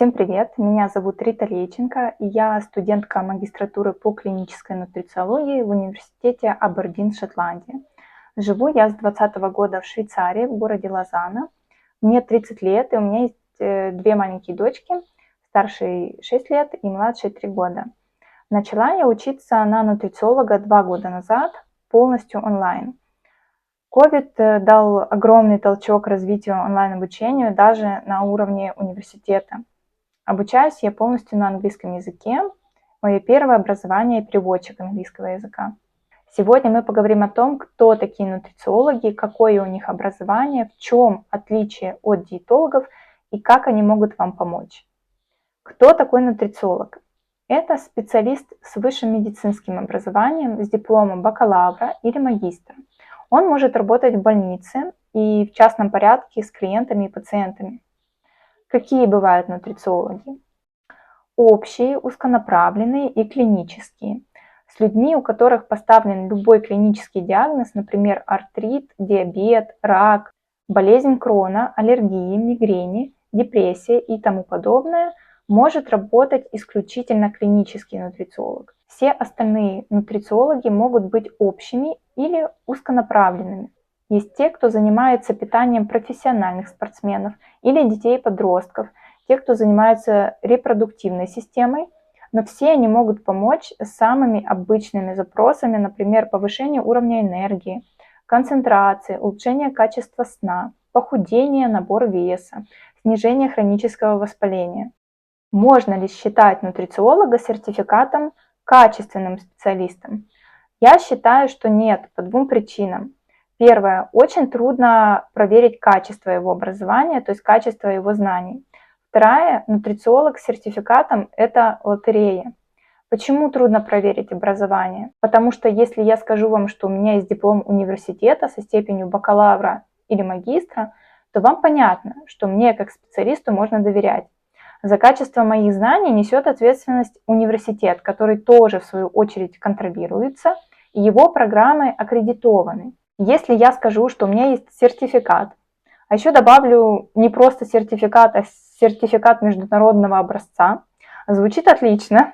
Всем привет! Меня зовут Рита Лейченко, и я студентка магистратуры по клинической нутрициологии в университете Абердин, Шотландия. Живу я с 2020 года в Швейцарии, в городе Лозанна. Мне 30 лет, и у меня есть две маленькие дочки, старшей 6 лет и младшей 3 года. Начала я учиться на нутрициолога 2 года назад, полностью онлайн. COVID дал огромный толчок развитию онлайн-обучению даже на уровне университета. Обучаюсь я полностью на английском языке. Мое первое образование – переводчик английского языка. Сегодня мы поговорим о том, кто такие нутрициологи, какое у них образование, в чем отличие от диетологов и как они могут вам помочь. Кто такой нутрициолог? Это специалист с высшим медицинским образованием, с дипломом бакалавра или магистра. Он может работать в больнице и в частном порядке с клиентами и пациентами. Какие бывают нутрициологи? Общие, узконаправленные и клинические. С людьми, у которых поставлен любой клинический диагноз, например, артрит, диабет, рак, болезнь Крона, аллергии, мигрени, депрессия и тому подобное, может работать исключительно клинический нутрициолог. Все остальные нутрициологи могут быть общими или узконаправленными. Есть те, кто занимается питанием профессиональных спортсменов или детей-подростков, те, кто занимается репродуктивной системой, но все они могут помочь с самыми обычными запросами, например, повышение уровня энергии, концентрации, улучшение качества сна, похудение, набор веса, снижение хронического воспаления. Можно ли считать нутрициолога сертификатом качественным специалистом? Я считаю, что нет, по двум причинам. Первое, очень трудно проверить качество его образования, то есть качество его знаний. Вторая, нутрициолог с сертификатом – это лотерея. Почему трудно проверить образование? Потому что если я скажу вам, что у меня есть диплом университета со степенью бакалавра или магистра, то вам понятно, что мне как специалисту можно доверять. За качество моих знаний несет ответственность университет, который тоже в свою очередь контролируется, и его программы аккредитованы. Если я скажу, что у меня есть сертификат, а еще добавлю не просто сертификат, а сертификат международного образца, звучит отлично,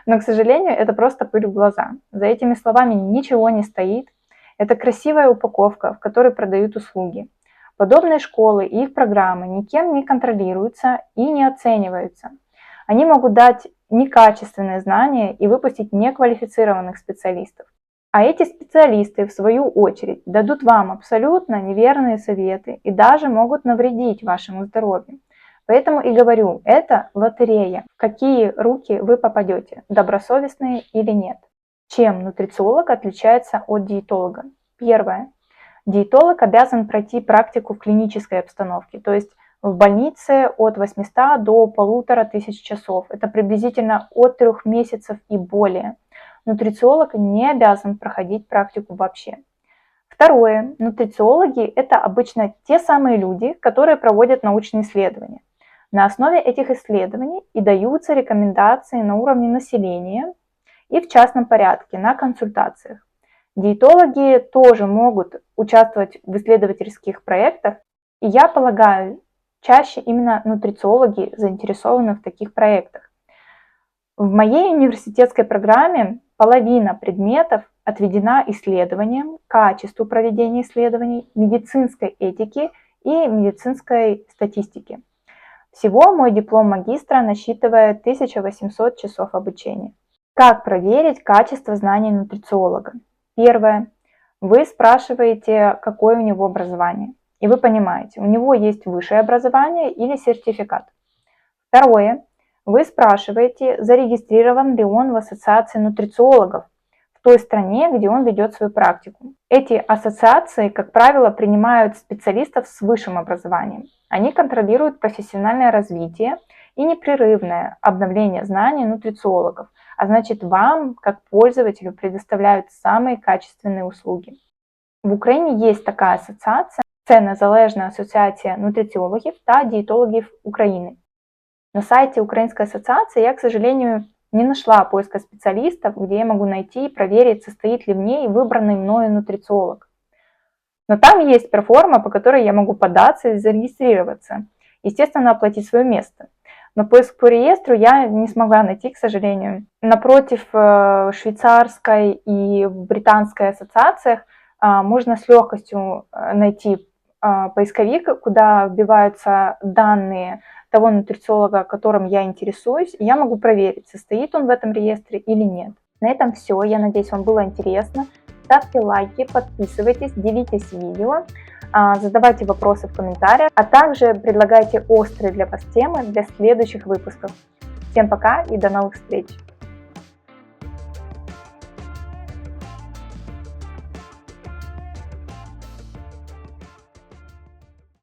но, к сожалению, это просто пыль в глаза. За этими словами ничего не стоит. Это красивая упаковка, в которой продают услуги. Подобные школы и их программы никем не контролируются и не оцениваются. Они могут дать некачественные знания и выпустить неквалифицированных специалистов. А эти специалисты, в свою очередь, дадут вам абсолютно неверные советы и даже могут навредить вашему здоровью. Поэтому и говорю, это лотерея. В какие руки вы попадете, добросовестные или нет. Чем нутрициолог отличается от диетолога? Первое. Диетолог обязан пройти практику в клинической обстановке, то есть в больнице от 800 до 1500 часов. Это приблизительно от 3 месяцев и более. Нутрициолог не обязан проходить практику вообще. Второе. Нутрициологи – это обычно те самые люди, которые проводят научные исследования. На основе этих исследований и даются рекомендации на уровне населения и в частном порядке на консультациях. Диетологи тоже могут участвовать в исследовательских проектах, и я полагаю, чаще именно нутрициологи заинтересованы в таких проектах. В моей университетской программе половина предметов отведена исследованиям, качеству проведения исследований, медицинской этике и медицинской статистике. Всего мой диплом магистра насчитывает 1800 часов обучения. Как проверить качество знаний нутрициолога? Первое. Вы спрашиваете, какое у него образование. И вы понимаете, у него есть высшее образование или сертификат. Второе. Вы спрашиваете, зарегистрирован ли он в ассоциации нутрициологов в той стране, где он ведет свою практику. Эти ассоциации, как правило, принимают специалистов с высшим образованием. Они контролируют профессиональное развитие и непрерывное обновление знаний нутрициологов, а значит вам, как пользователю, предоставляют самые качественные услуги. В Україні є така асоціація, це Незалежна асоціація нутриціологів та диетологов України. На сайте Украинской ассоциации я, к сожалению, не нашла поиска специалистов, где я могу найти и проверить, состоит ли в ней выбранный мною нутрициолог. Но там есть проформа, по которой я могу податься и зарегистрироваться, естественно, оплатить свое место. но поиск по реестру я не смогла найти, к сожалению. Напротив, в швейцарской и в британской ассоциациях можно с легкостью найти поисковик, куда вбиваются данные того нутрициолога, которым я интересуюсь, и я могу проверить, состоит он в этом реестре или нет. На этом все. Я надеюсь, вам было интересно. Ставьте лайки, подписывайтесь, делитесь видео, задавайте вопросы в комментариях, а также предлагайте острые для вас темы для следующих выпусков. Всем пока и до новых встреч!